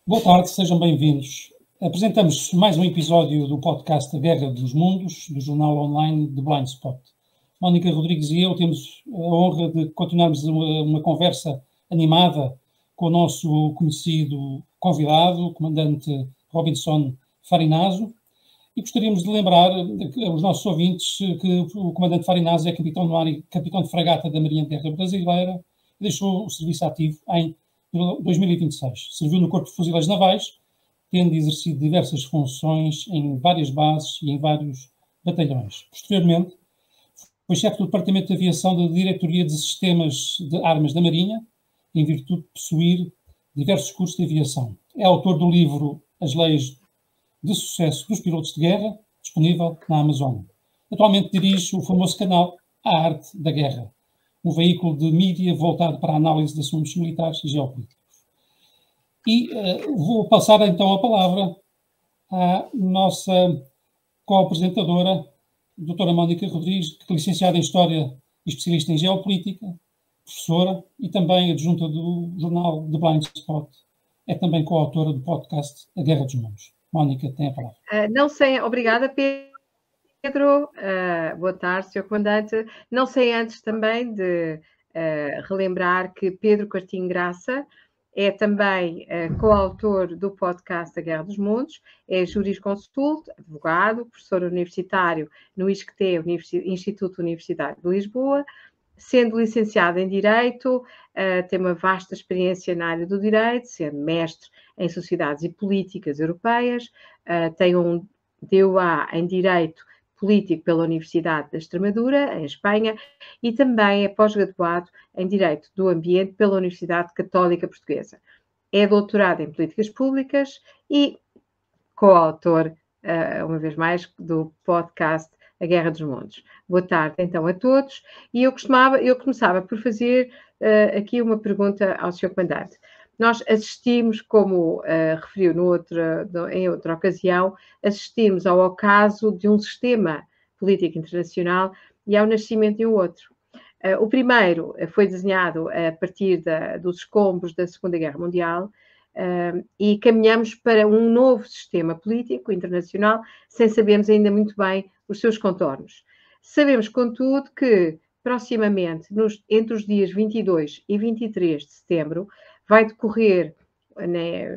Boa tarde, sejam bem-vindos. Apresentamos mais um episódio do podcast A Guerra dos Mundos, do jornal online de Blind Spot. Mónica Rodrigues e eu temos a honra de continuarmos uma conversa animada com o nosso conhecido convidado, o comandante Robinson Farinaso, e gostaríamos de lembrar aos nossos ouvintes que o comandante Farinaso é capitão no ar e capitão de fragata da Marinha de Guerra Brasileira e deixou o serviço ativo em 2026. Serviu no Corpo de Fuzileiros Navais, tendo exercido diversas funções em várias bases e em vários batalhões. Posteriormente, foi chefe do Departamento de Aviação da Diretoria de Sistemas de Armas da Marinha, em virtude de possuir diversos cursos de aviação. É autor do livro As Leis de Sucesso dos Pilotos de Guerra, disponível na Amazon. Atualmente dirige o famoso canal A Arte da Guerra, um veículo de mídia voltado para a análise de assuntos militares e geopolíticos. E vou passar então a palavra à nossa co-apresentadora, doutora Mónica Rodrigues, que é licenciada em História e especialista em Geopolítica, professora e também adjunta do jornal The Blind Spot. É também coautora do podcast A Guerra dos Mundos. Mónica, tem a palavra. Obrigada, Pedro. Boa tarde, Sr. Comandante. Não sei antes também de relembrar que Pedro Coutinho Graça é também coautor do podcast A Guerra dos Mundos, é jurisconsulto, advogado, professor universitário no ISCTE, Instituto Universitário de Lisboa, sendo licenciado em Direito, tem uma vasta experiência na área do direito, sendo mestre em Sociedades e Políticas Europeias, tem um DOA em Direito Político pela Universidade da Extremadura, em Espanha, e também é pós-graduado em Direito do Ambiente pela Universidade Católica Portuguesa. É doutorado em Políticas Públicas e coautor, uma vez mais, do podcast A Guerra dos Mundos. Boa tarde, então, a todos. E eu começava por fazer aqui uma pergunta ao Sr. Comandante. Nós assistimos, como referiu em outra ocasião, assistimos ao ocaso de um sistema político internacional e ao nascimento de um outro. O primeiro foi desenhado a partir dos escombros da Segunda Guerra Mundial e caminhamos para um novo sistema político internacional sem sabermos ainda muito bem os seus contornos. Sabemos, contudo, que proximamente, entre os dias 22 e 23 de setembro, vai decorrer,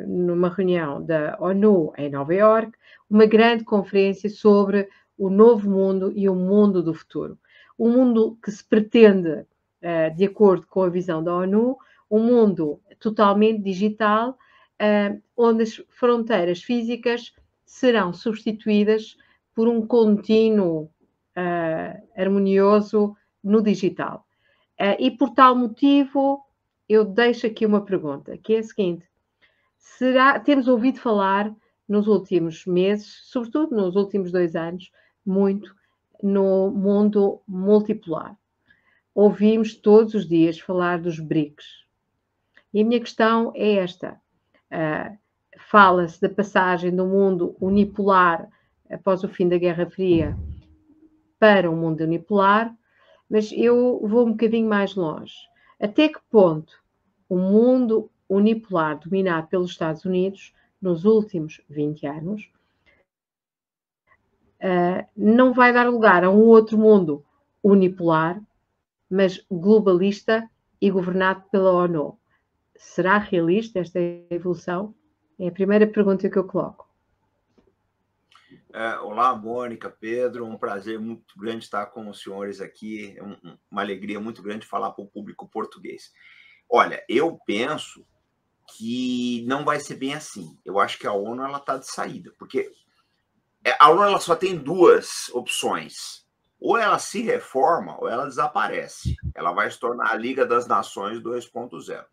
numa reunião da ONU em Nova Iorque, uma grande conferência sobre o novo mundo e o mundo do futuro. Um mundo que se pretende, de acordo com a visão da ONU, um mundo totalmente digital, onde as fronteiras físicas serão substituídas por um contínuo harmonioso no digital. E por tal motivo, eu deixo aqui uma pergunta, que é a seguinte: temos ouvido falar nos últimos meses, sobretudo nos últimos 2 anos, muito no mundo multipolar. Ouvimos todos os dias falar dos BRICS. E a minha questão é esta: fala-se da passagem do mundo unipolar após o fim da Guerra Fria para um mundo unipolar, mas eu vou um bocadinho mais longe. Até que ponto o mundo unipolar dominado pelos Estados Unidos nos últimos 20 anos não vai dar lugar a um outro mundo unipolar, mas globalista e governado pela ONU? Será realista esta evolução? É a primeira pergunta que eu coloco. Olá, Mônica, Pedro, um prazer muito grande estar com os senhores aqui, é uma alegria muito grande falar para o público português. Olha, eu penso que não vai ser bem assim. Eu acho que a ONU está de saída, porque a ONU ela só tem 2 opções. Ou ela se reforma ou ela desaparece. Ela vai se tornar a Liga das Nações 2.0.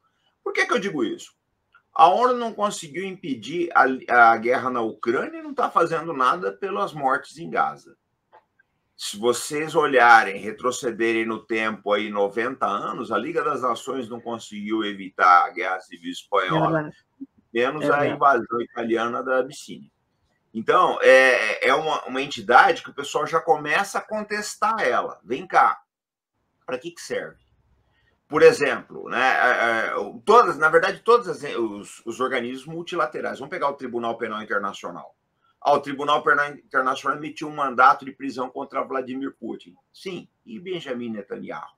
Por que eu digo isso? A ONU não conseguiu impedir a guerra na Ucrânia e não está fazendo nada pelas mortes em Gaza. Se vocês olharem, retrocederem no tempo aí 90 anos, a Liga das Nações não conseguiu evitar a Guerra Civil Espanhola, menos a invasão italiana da Abissínia. Então, é uma entidade que o pessoal já começa a contestar ela. Vem cá, para que serve? Por exemplo, né, todas, na verdade, todos os organismos multilaterais. Vamos pegar o Tribunal Penal Internacional. O Tribunal Penal Internacional emitiu um mandato de prisão contra Vladimir Putin. Sim, e Benjamin Netanyahu?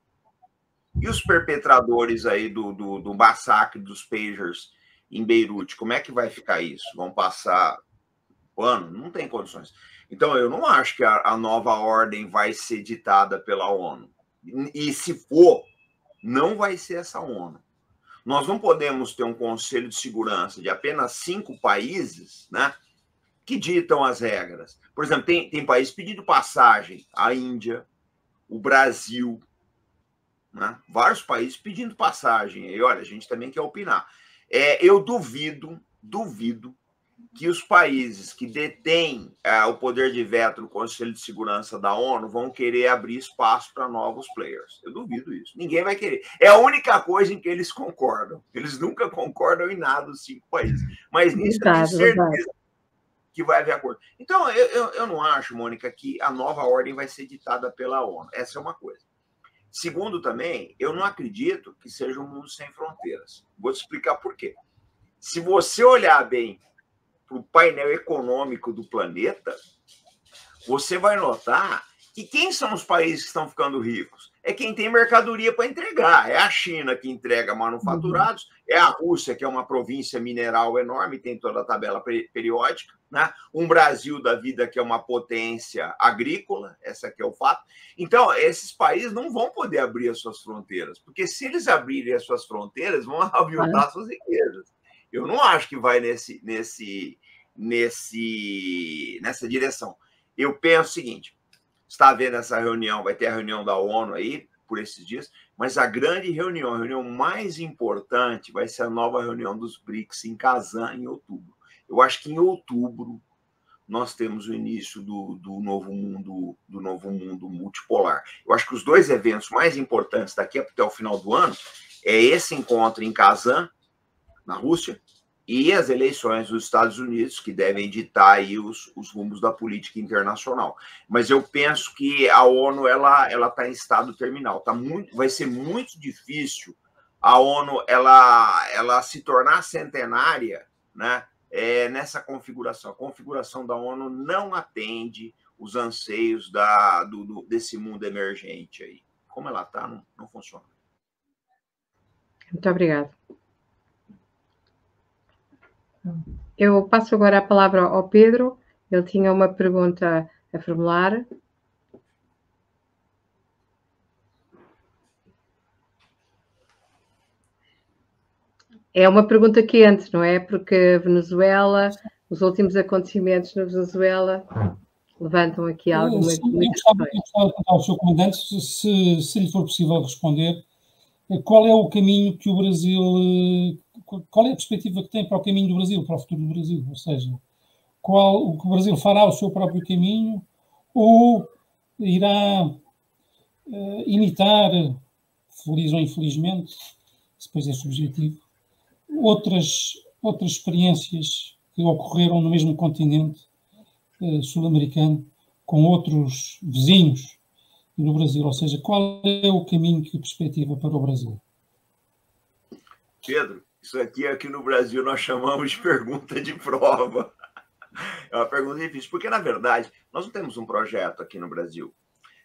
E os perpetradores aí do massacre dos pagers em Beirute, como é que vai ficar isso? Vão passar o ano? Não tem condições. Então, eu não acho que a nova ordem vai ser ditada pela ONU. E se for, não vai ser essa ONU. Nós não podemos ter um Conselho de Segurança de apenas 5 países, né, que ditam as regras. Por exemplo, tem países pedindo passagem, a Índia, o Brasil, né, vários países pedindo passagem. E olha, a gente também quer opinar. Eu duvido que os países que detêm o poder de veto no Conselho de Segurança da ONU vão querer abrir espaço para novos players. Eu duvido isso. Ninguém vai querer. É a única coisa em que eles concordam. Eles nunca concordam em nada, os 5 países. Mas nisso eu tenho certeza que vai haver acordo. Então, eu não acho, Mônica, que a nova ordem vai ser ditada pela ONU. Essa é uma coisa. Segundo, também, eu não acredito que seja um mundo sem fronteiras. Vou te explicar por quê. Se você olhar bem para o painel econômico do planeta, você vai notar que quem são os países que estão ficando ricos? É quem tem mercadoria para entregar. É a China, que entrega manufaturados, é a Rússia, que é uma província mineral enorme, tem toda a tabela periódica, né? Um Brasil da vida, que é uma potência agrícola, essa aqui é o fato. Então, esses países não vão poder abrir as suas fronteiras, porque se eles abrirem as suas fronteiras, vão aviltar suas riquezas. Eu não acho que vai nessa direção. Eu penso o seguinte, está havendo essa reunião, vai ter a reunião da ONU aí, por esses dias, mas a grande reunião, a reunião mais importante vai ser a nova reunião dos BRICS em Kazan, em outubro. Eu acho que em outubro nós temos o início do novo mundo multipolar. Eu acho que os 2 eventos mais importantes daqui até o final do ano é esse encontro em Kazan, na Rússia, e as eleições dos Estados Unidos, que devem ditar aí os rumos da política internacional. Mas eu penso que a ONU ela está em estado terminal. Vai ser muito difícil a ONU ela se tornar centenária, né, nessa configuração. A configuração da ONU não atende os anseios desse mundo emergente aí. Como ela está, não funciona. Muito obrigada. Eu passo agora a palavra ao Pedro. Ele tinha uma pergunta a formular. É uma pergunta quente, não é? Porque a Venezuela, os últimos acontecimentos na Venezuela levantam aqui algumas questões. Eu gostava de perguntar ao Sr. Comandante, se lhe for possível responder, qual é o caminho que o Brasil... Qual é a perspectiva que tem para o caminho do Brasil, para o futuro do Brasil? Ou seja, o que o Brasil fará o seu próprio caminho ou irá imitar, feliz ou infelizmente, depois é subjetivo, outras experiências que ocorreram no mesmo continente sul-americano com outros vizinhos do Brasil? Ou seja, qual é o caminho que perspectiva para o Brasil? Pedro, isso aqui no Brasil nós chamamos de pergunta de prova. É uma pergunta difícil, porque, na verdade, nós não temos um projeto aqui no Brasil.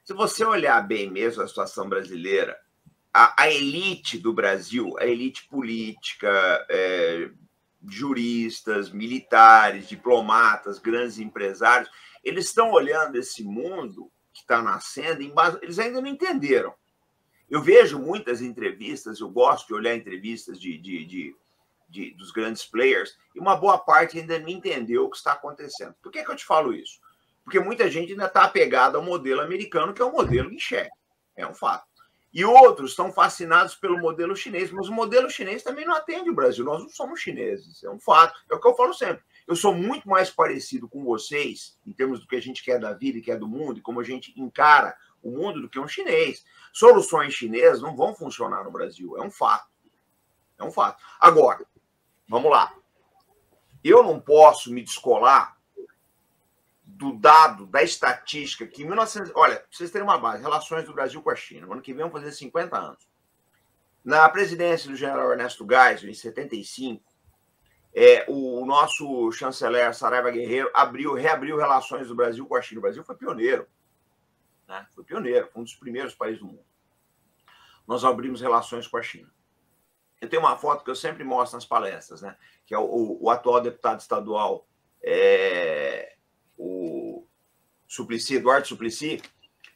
Se você olhar bem mesmo a situação brasileira, a elite do Brasil, a elite política, juristas, militares, diplomatas, grandes empresários, eles estão olhando esse mundo que está nascendo, eles ainda não entenderam. Eu vejo muitas entrevistas, eu gosto de olhar entrevistas dos grandes players, e uma boa parte ainda não entendeu o que está acontecendo. Por que eu te falo isso? Porque muita gente ainda está apegada ao modelo americano, que é um modelo em xeque, é um fato. E outros estão fascinados pelo modelo chinês, mas o modelo chinês também não atende o Brasil, nós não somos chineses, é um fato. É o que eu falo sempre. Eu sou muito mais parecido com vocês, em termos do que a gente quer da vida e quer do mundo, e como a gente encara o mundo, do que um chinês. Soluções chinesas não vão funcionar no Brasil, é um fato. É um fato. Agora, vamos lá. Eu não posso me descolar do dado, da estatística, que em 1900... Olha, pra vocês terem uma base, relações do Brasil com a China. No ano que vem vão fazer 50 anos. Na presidência do general Ernesto Geisel, em 75, o nosso chanceler Saraiva Guerreiro reabriu relações do Brasil com a China. O Brasil foi pioneiro, né? Foi pioneiro, foi um dos primeiros países do mundo. Nós abrimos relações com a China. Eu tenho uma foto que eu sempre mostro nas palestras, né? Que é o atual deputado estadual, o Suplicy, Eduardo Suplicy.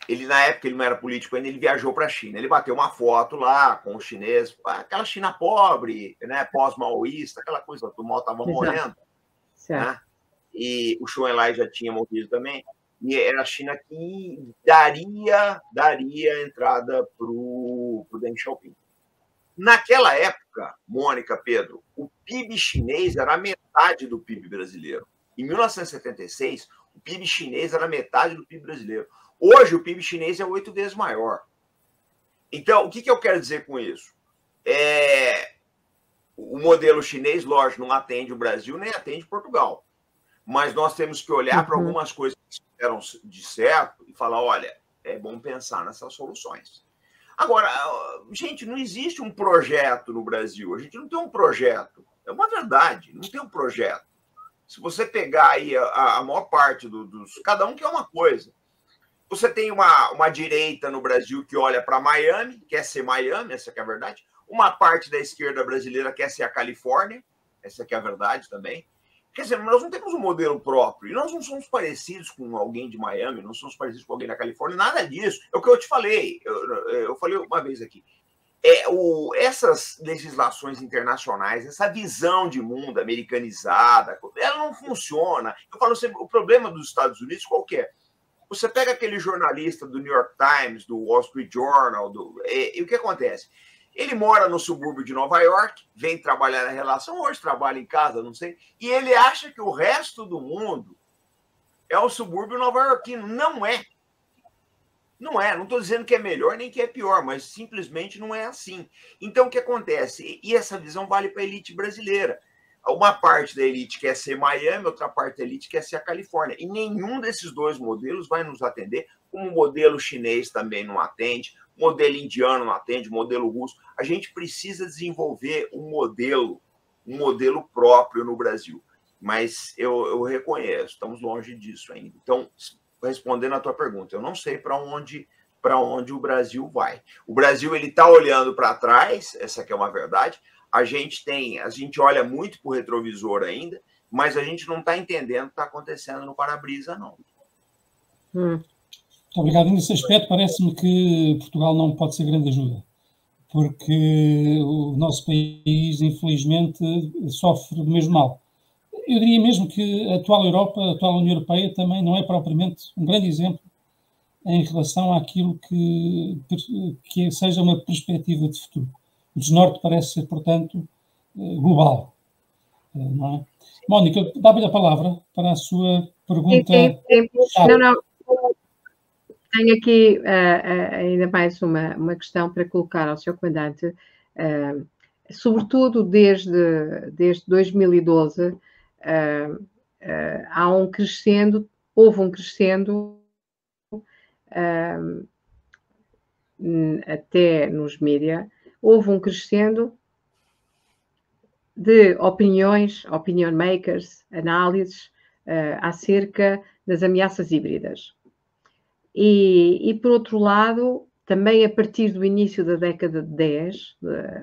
Ele, na época, ele não era político ainda, ele viajou para a China. Ele bateu uma foto lá com os chineses, aquela China pobre, né, pós-maoísta, aquela coisa, o mal estava morrendo. Né? E o Chou Enlai já tinha morrido também. E era a China que daria a entrada para o Deng Xiaoping. Naquela época, Mônica, Pedro, o PIB chinês era a metade do PIB brasileiro. Em 1976, o PIB chinês era a metade do PIB brasileiro. Hoje, o PIB chinês é 8 vezes maior. Então, o que eu quero dizer com isso? O modelo chinês, lógico, não atende o Brasil nem atende Portugal. Mas nós temos que olhar para algumas coisas que fizeram de certo e falar, olha, é bom pensar nessas soluções. Agora, gente, não existe um projeto no Brasil. A gente não tem um projeto. É uma verdade, não tem um projeto. Se você pegar aí a maior parte dos... Cada um quer uma coisa. Você tem uma direita no Brasil que olha para Miami, quer ser Miami, essa que é a verdade. Uma parte da esquerda brasileira quer ser a Califórnia, essa que é a verdade também. Quer dizer, nós não temos um modelo próprio. E nós não somos parecidos com alguém de Miami, não somos parecidos com alguém da Califórnia, nada disso. É o que eu te falei. Eu falei uma vez aqui. Essas legislações internacionais, essa visão de mundo americanizada, ela não funciona. Eu falo sempre, o problema dos Estados Unidos qual que é? Você pega aquele jornalista do New York Times, do Wall Street Journal, e o que acontece? Ele mora no subúrbio de Nova York, vem trabalhar na relação, hoje trabalha em casa, não sei, e ele acha que o resto do mundo é o subúrbio nova-iorquino. Não é. Não é. Não estou dizendo que é melhor nem que é pior, mas simplesmente não é assim. Então, o que acontece? E essa visão vale para a elite brasileira. Uma parte da elite quer ser Miami, outra parte da elite quer ser a Califórnia. E nenhum desses dois modelos vai nos atender, como o modelo chinês também não atende, o modelo indiano não atende, o modelo russo. A gente precisa desenvolver um modelo próprio no Brasil. Mas eu reconheço, estamos longe disso ainda. Então, respondendo à tua pergunta, eu não sei para onde o Brasil vai. O Brasil ele está olhando para trás, essa que é uma verdade. A gente olha muito para o retrovisor ainda, mas a gente não está entendendo o que está acontecendo no para-brisa, não. Muito obrigado. Nesse aspecto, parece-me que Portugal não pode ser grande ajuda, porque o nosso país, infelizmente, sofre do mesmo mal. Eu diria mesmo que a atual Europa, a atual União Europeia, também não é propriamente um grande exemplo em relação àquilo que seja uma perspectiva de futuro. O desnorte parece ser, portanto, global. Não é? Mónica, dá-lhe a palavra para a sua pergunta. Sim. Não. Tenho aqui ainda mais uma questão para colocar ao Sr. Comandante. Sobretudo desde 2012, houve um crescendo até nos mídias, houve um crescendo de opinion makers, análises acerca das ameaças híbridas. E, por outro lado, também a partir do início da década de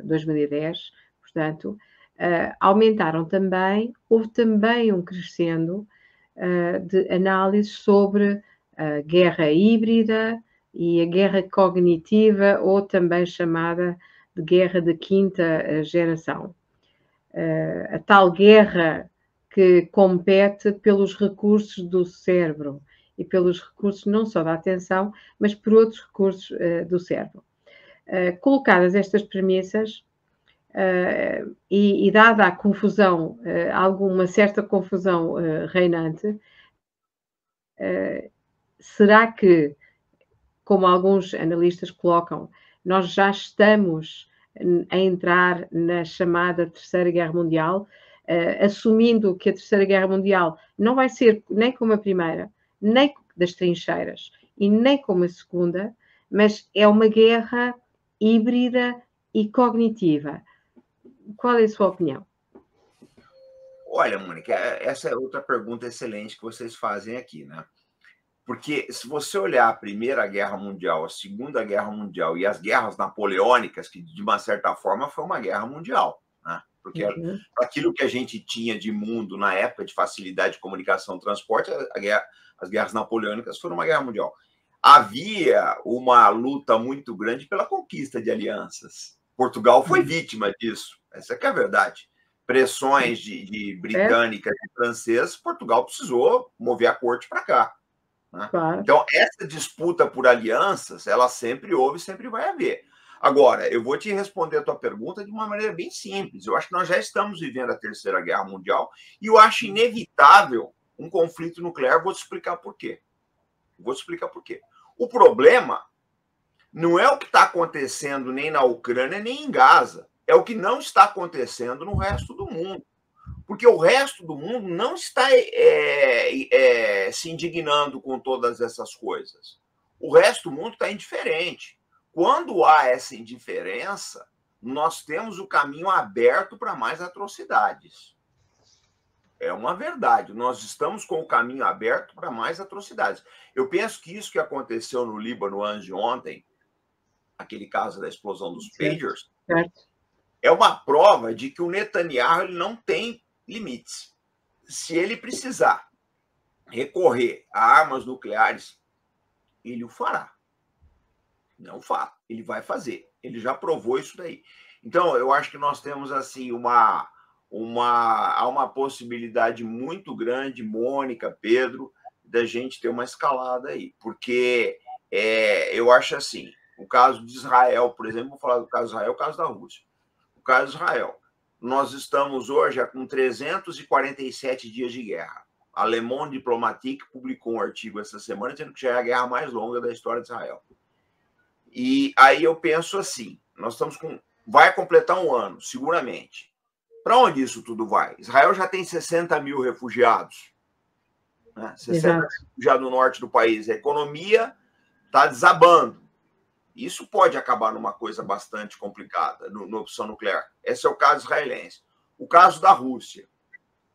2010, portanto, houve também um crescendo de análises sobre a guerra híbrida e a guerra cognitiva, ou também chamada de guerra de quinta geração. A tal guerra que compete pelos recursos do cérebro e pelos recursos não só da atenção, mas por outros recursos do cérebro. Colocadas estas premissas e dada a confusão, alguma certa confusão reinante, será que, como alguns analistas colocam, nós já estamos a entrar na chamada Terceira Guerra Mundial, assumindo que a Terceira Guerra Mundial não vai ser nem como a Primeira, nem das trincheiras e nem como a Segunda, mas é uma guerra híbrida e cognitiva. Qual é a sua opinião? Olha, Mônica, essa é outra pergunta excelente que vocês fazem aqui, né? Porque se você olhar a Primeira Guerra Mundial, a Segunda Guerra Mundial e as guerras napoleônicas, que de uma certa forma foi uma guerra mundial, né? Porque aquilo que a gente tinha de mundo na época de facilidade de comunicação e transporte, as guerras napoleônicas foram uma guerra mundial. Havia uma luta muito grande pela conquista de alianças. Portugal foi vítima disso, essa que é a verdade. Pressões de britânicas e francesas, Portugal precisou mover a corte para cá. Né? Claro. Então, essa disputa por alianças, ela sempre houve e sempre vai haver. Agora, eu vou te responder a tua pergunta de uma maneira bem simples. Eu acho que nós já estamos vivendo a Terceira Guerra Mundial e eu acho inevitável um conflito nuclear. Vou te explicar por quê. O problema não é o que está acontecendo nem na Ucrânia nem em Gaza. É o que não está acontecendo no resto do mundo. Porque o resto do mundo não está se indignando com todas essas coisas. O resto do mundo está indiferente. Quando há essa indiferença, nós temos o caminho aberto para mais atrocidades. É uma verdade. Nós estamos com o caminho aberto para mais atrocidades. Eu penso que isso que aconteceu no Líbano anteontem, aquele caso da explosão dos pagers, é uma prova de que o Netanyahu ele não tem limites. Se ele precisar recorrer a armas nucleares, ele o fará. Não fará. Ele vai fazer. Ele já provou isso daí. Então, eu acho que nós temos assim há uma possibilidade muito grande, Mônica, Pedro, da gente ter uma escalada aí. Porque eu acho assim, o caso de Israel, por exemplo, vou falar do caso de Israel, o caso da Rússia. O caso de Israel. Nós estamos hoje com 347 dias de guerra. A Le Monde Diplomatique publicou um artigo essa semana dizendo que já é a guerra mais longa da história de Israel. E aí eu penso assim, nós estamos vai completar um ano, seguramente. Para onde isso tudo vai? Israel já tem 60 mil refugiados. Né? 60 mil refugiados no norte do país. A economia está desabando. Isso pode acabar numa coisa bastante complicada, na opção nuclear. Esse é o caso israelense. O caso da Rússia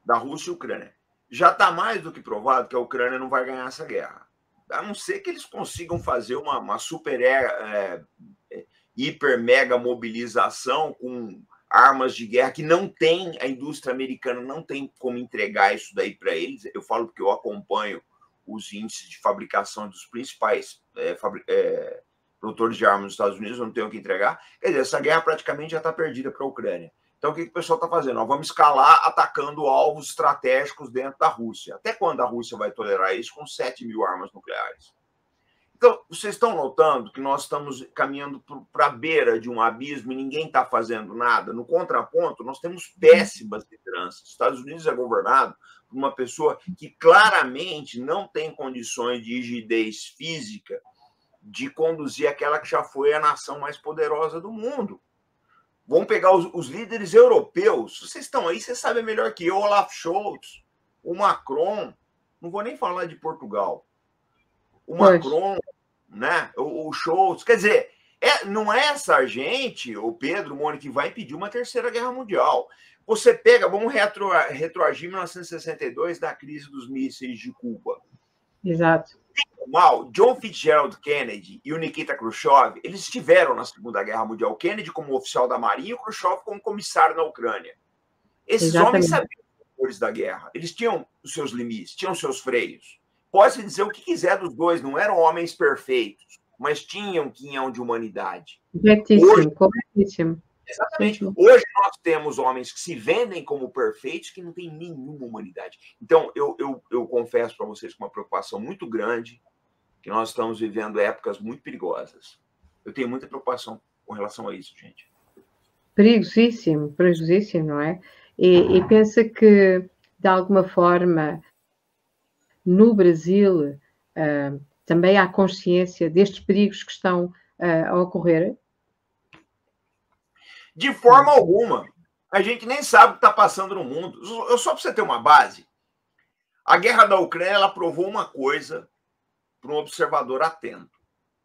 e Ucrânia. Já está mais do que provado que a Ucrânia não vai ganhar essa guerra. A não ser que eles consigam fazer uma super, hiper, mega mobilização com armas de guerra que não tem, a indústria americana não tem como entregar isso daí para eles. Eu falo porque eu acompanho os índices de fabricação dos principais produtores de armas nos Estados Unidos, não tem o que entregar. Quer dizer, essa guerra praticamente já está perdida para a Ucrânia. Então, o que o pessoal está fazendo? Nós vamos escalar atacando alvos estratégicos dentro da Rússia. Até quando a Rússia vai tolerar isso com 7 mil armas nucleares? Então, vocês estão notando que nós estamos caminhando para a beira de um abismo e ninguém está fazendo nada? No contraponto, nós temos péssimas lideranças. Os Estados Unidos é governado por uma pessoa que claramente não tem condições de rigidez física de conduzir aquela que já foi a nação mais poderosa do mundo. Vamos pegar os líderes europeus. Vocês estão aí, vocês sabem melhor que eu. Olaf Scholz, o Macron. Não vou nem falar de Portugal. O Macron, né? O Scholz. Quer dizer, não é essa gente, o Pedro, Mônica, que vai impedir uma terceira guerra mundial. Você pega, vamos retroagir 1962, da crise dos mísseis de Cuba. Exato. Mal, John Fitzgerald Kennedy e o Nikita Khrushchev, eles estiveram na Segunda Guerra Mundial. Kennedy como oficial da Marinha e o Khrushchev como comissário na Ucrânia. Esses homens sabiam os valores da guerra. Eles tinham os seus limites, tinham os seus freios. Pode-se dizer o que quiser dos dois, não eram homens perfeitos, mas tinham um quinhão de humanidade. Corretíssimo. Exatamente. Hoje nós temos homens que se vendem como perfeitos que não têm nenhuma humanidade. Então, eu confesso para vocês com uma preocupação muito grande que nós estamos vivendo épocas muito perigosas. Eu tenho muita preocupação com relação a isso, gente. Perigosíssimo, não é? E pensa que, de alguma forma, no Brasil, também há consciência destes perigos que estão a ocorrer? De forma alguma. A gente nem sabe o que está passando no mundo. Só para você ter uma base, a guerra da Ucrânia ela provou uma coisa para um observador atento,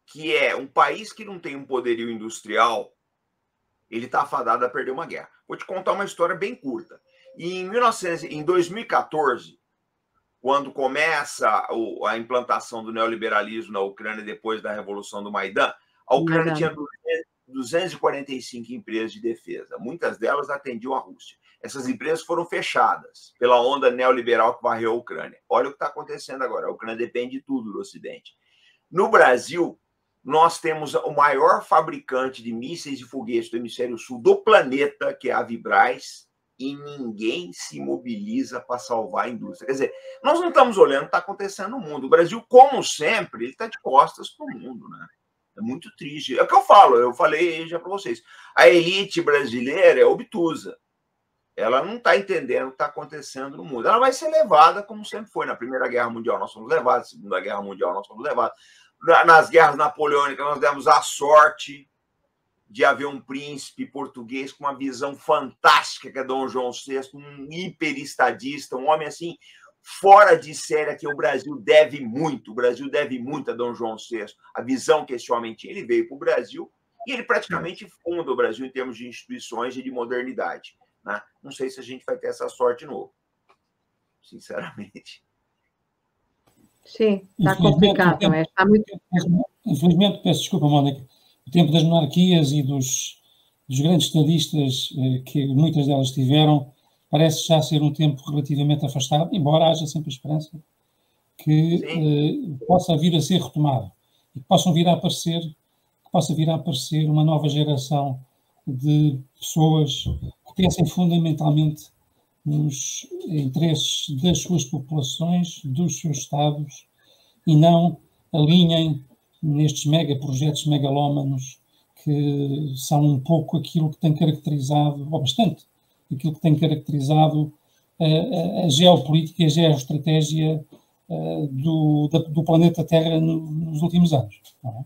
que é um país que não tem um poderio industrial, ele está fadado a perder uma guerra. Vou te contar uma história bem curta. Em 2014, quando começa a implantação do neoliberalismo na Ucrânia depois da Revolução do Maidan, a Ucrânia tinha 245 empresas de defesa. Muitas delas atendiam a Rússia. Essas empresas foram fechadas pela onda neoliberal que varreu a Ucrânia. Olha o que está acontecendo agora. A Ucrânia depende de tudo do Ocidente. No Brasil, nós temos o maior fabricante de mísseis e foguetes do hemisfério sul do planeta, que é a Vibraz, e ninguém se mobiliza para salvar a indústria. Quer dizer, nós não estamos olhando o que está acontecendo no mundo. O Brasil, como sempre, ele está de costas para o mundo, né? É muito triste. É o que eu falei já para vocês. A elite brasileira é obtusa. Ela não está entendendo o que está acontecendo no mundo. Ela vai ser levada como sempre foi. Na Primeira Guerra Mundial nós fomos levados, na Segunda Guerra Mundial nós fomos levados. Nas guerras napoleônicas nós demos a sorte de haver um príncipe português com uma visão fantástica, que é Dom João VI, um hiperestadista, um homem assim, fora de série, que o Brasil deve muito. O Brasil deve muito a Dom João VI. A visão que esse homem tinha, ele veio para o Brasil e ele praticamente funda o Brasil em termos de instituições e de modernidade. Né? Não sei se a gente vai ter essa sorte de novo, sinceramente. Sim, está complicado, não é? Está muito... Infelizmente, peço desculpa, Mónica, o tempo das monarquias e dos grandes estadistas, que muitas delas tiveram, parece já ser um tempo relativamente afastado, embora haja sempre a esperança que possa vir a ser retomado e que possa vir a aparecer uma nova geração de pessoas que pensem fundamentalmente nos interesses das suas populações, dos seus Estados, e não alinhem nestes megaprojetos megalómanos que são um pouco aquilo que tem caracterizado, ou bastante, aquilo que tem caracterizado a geopolítica e a geoestratégia do planeta Terra nos últimos anos. Não é?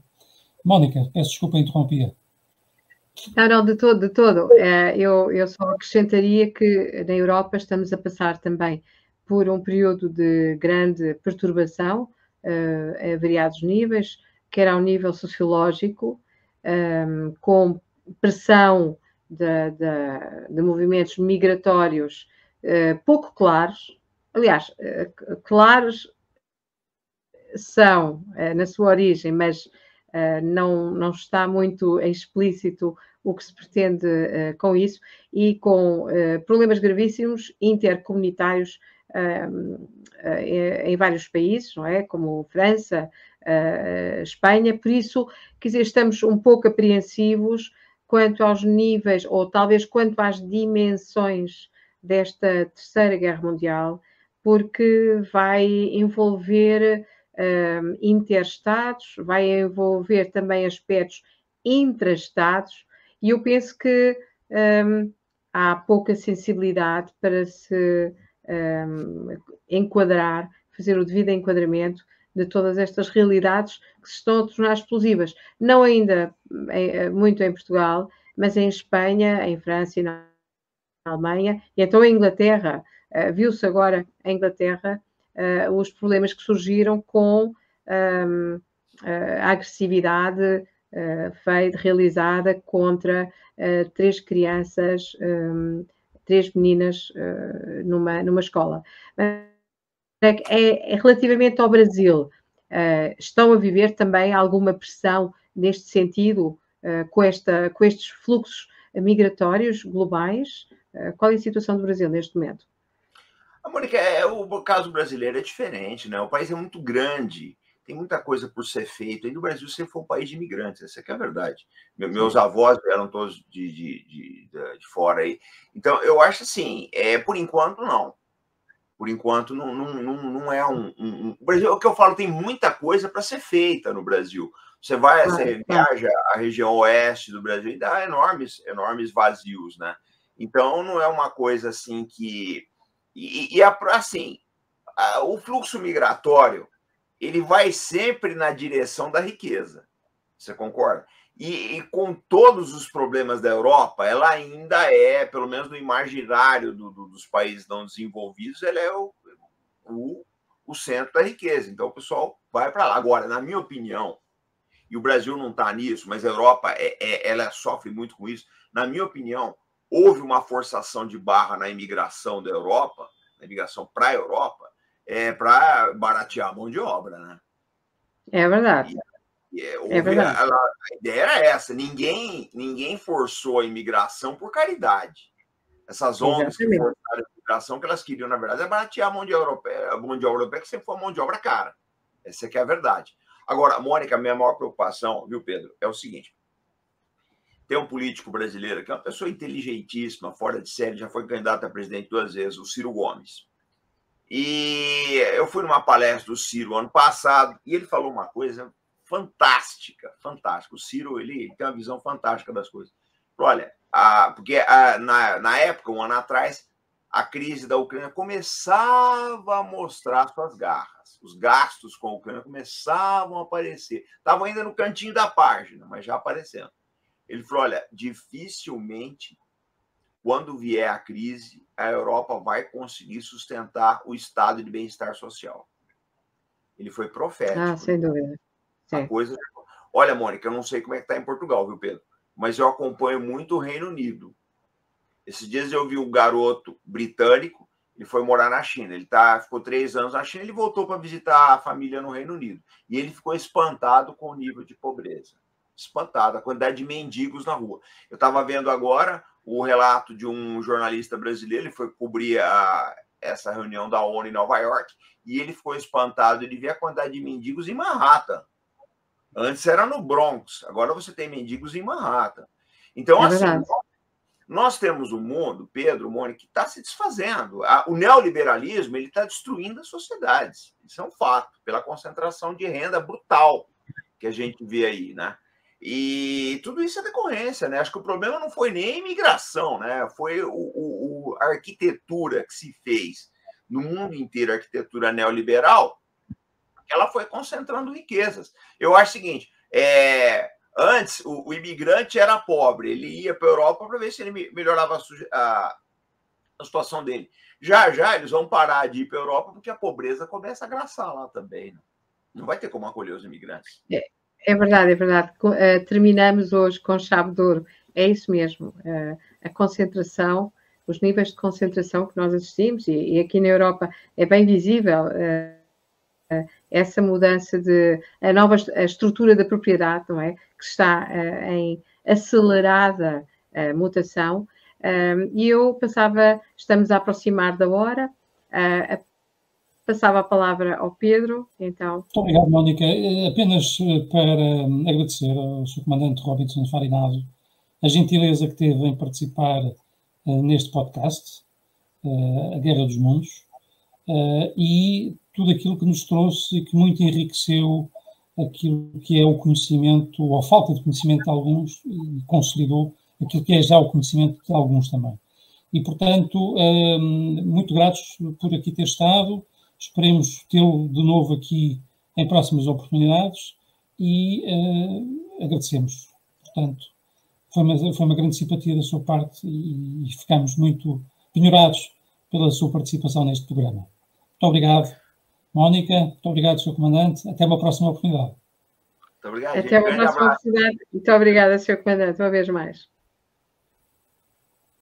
Mónica, peço desculpa, interrompia. Não, de todo. Eu só acrescentaria que na Europa estamos a passar também por um período de grande perturbação a variados níveis, quer ao nível sociológico, com pressão de movimentos migratórios pouco claros. Aliás, claros são na sua origem, mas não está muito explícito o que se pretende com isso, e com problemas gravíssimos intercomunitários em vários países, não é? Como França, Espanha. Por isso, quer dizer, estamos um pouco apreensivos quanto aos níveis, ou talvez quanto às dimensões desta Terceira Guerra Mundial, porque vai envolver interestados, vai envolver também aspectos intra-estados, e eu penso que há pouca sensibilidade para se enquadrar, fazer o devido enquadramento de todas estas realidades que se estão a tornar explosivas. Não ainda muito em Portugal, mas em Espanha, em França e na Alemanha, e então em Inglaterra. Viu-se agora em Inglaterra os problemas que surgiram com a agressividade realizada contra 3 crianças, 3 meninas numa escola. Relativamente ao Brasil, estão a viver também alguma pressão neste sentido, com estes fluxos migratórios globais? Qual é a situação do Brasil neste momento? Mônica, o caso brasileiro é diferente, né? O país é muito grande, tem muita coisa por ser feito. E no Brasil sempre foi um país de imigrantes, essa aqui é a verdade. Meus avós eram todos de fora aí. Então, eu acho assim, por enquanto, não. Por enquanto, não é o Brasil, o que eu falo, tem muita coisa para ser feita no Brasil. Você viaja à região oeste do Brasil e dá enormes vazios, né? Então, não é uma coisa assim que... assim, o fluxo migratório, ele vai sempre na direção da riqueza. Você concorda? E com todos os problemas da Europa, ela ainda é, pelo menos no imaginário dos países não desenvolvidos, ela é o centro da riqueza. Então, o pessoal vai para lá. Agora, na minha opinião, e o Brasil não está nisso, mas a Europa ela sofre muito com isso. Na minha opinião, houve uma forçação de barra na imigração da Europa, na imigração para a Europa, para baratear a mão de obra, né? É verdade. É verdade. A ideia era essa, ninguém forçou a imigração por caridade. Essas ONGs que forçaram a imigração, que elas queriam, na verdade, é baratear a mão de obra europeia, que sempre foi uma mão de obra cara. Essa aqui é a verdade. Agora, Mônica, a minha maior preocupação, viu, Pedro, é o seguinte. Tem um político brasileiro que é uma pessoa inteligentíssima, fora de série, já foi candidato a presidente 2 vezes, o Ciro Gomes. E eu fui numa palestra do Ciro ano passado e ele falou uma coisa fantástica, fantástica. O Ciro, ele tem uma visão fantástica das coisas. Olha, porque na época, um ano atrás, a crise da Ucrânia começava a mostrar suas garras. Os gastos com a Ucrânia começavam a aparecer. Estavam ainda no cantinho da página, mas já aparecendo. Ele falou, olha, dificilmente, quando vier a crise, a Europa vai conseguir sustentar o estado de bem-estar social. Ele foi profético. Sem dúvida. A coisa... Olha, Mônica, eu não sei como é que está em Portugal, viu, Pedro? Mas eu acompanho muito o Reino Unido. Esses dias eu vi um garoto britânico, ele foi morar na China. Ele ficou 3 anos na China, ele voltou para visitar a família no Reino Unido. E ele ficou espantado com o nível de pobreza. Espantado, a quantidade de mendigos na rua. Eu estava vendo agora o relato de um jornalista brasileiro, ele foi cobrir essa reunião da ONU em Nova York, e ele ficou espantado de ver a quantidade de mendigos em Manhattan. Antes era no Bronx, agora você tem mendigos em Manhattan. Então, assim, nós temos um mundo, Pedro, Mônica, que está se desfazendo. O neoliberalismo está destruindo as sociedades. Isso é um fato, pela concentração de renda brutal que a gente vê aí, né? E tudo isso é decorrência, né? Acho que o problema não foi nem a imigração, né? Foi a arquitetura que se fez no mundo inteiro, a arquitetura neoliberal, ela foi concentrando riquezas. Eu acho o seguinte, antes o imigrante era pobre, ele ia para a Europa para ver se ele melhorava a situação dele. Já eles vão parar de ir para a Europa porque a pobreza começa a graçar lá também, né? Não vai ter como acolher os imigrantes. É verdade, é verdade. Terminamos hoje com chave de ouro. É isso mesmo. A concentração, os níveis de concentração que nós assistimos, e aqui na Europa é bem visível essa mudança a estrutura da propriedade, não é? Que está em acelerada mutação. E estamos a aproximar da hora, passava a palavra ao Pedro, então... Muito obrigado, Mónica. Apenas para agradecer ao Sr. Comandante Robinson Farinado a gentileza que teve em participar neste podcast, A Guerra dos Mundos, e tudo aquilo que nos trouxe e que muito enriqueceu aquilo que é o conhecimento, ou a falta de conhecimento de alguns, e consolidou aquilo que é já o conhecimento de alguns também. E, portanto, muito gratos por aqui ter estado. Esperemos tê-lo de novo aqui em próximas oportunidades e agradecemos. Portanto, foi uma grande simpatia da sua parte e ficamos muito penhorados pela sua participação neste programa. Muito obrigado, Mónica. Muito obrigado, Sr. Comandante. Até uma próxima oportunidade. Muito obrigado. Até uma próxima oportunidade. Muito obrigada, Sr. Comandante. Uma vez mais.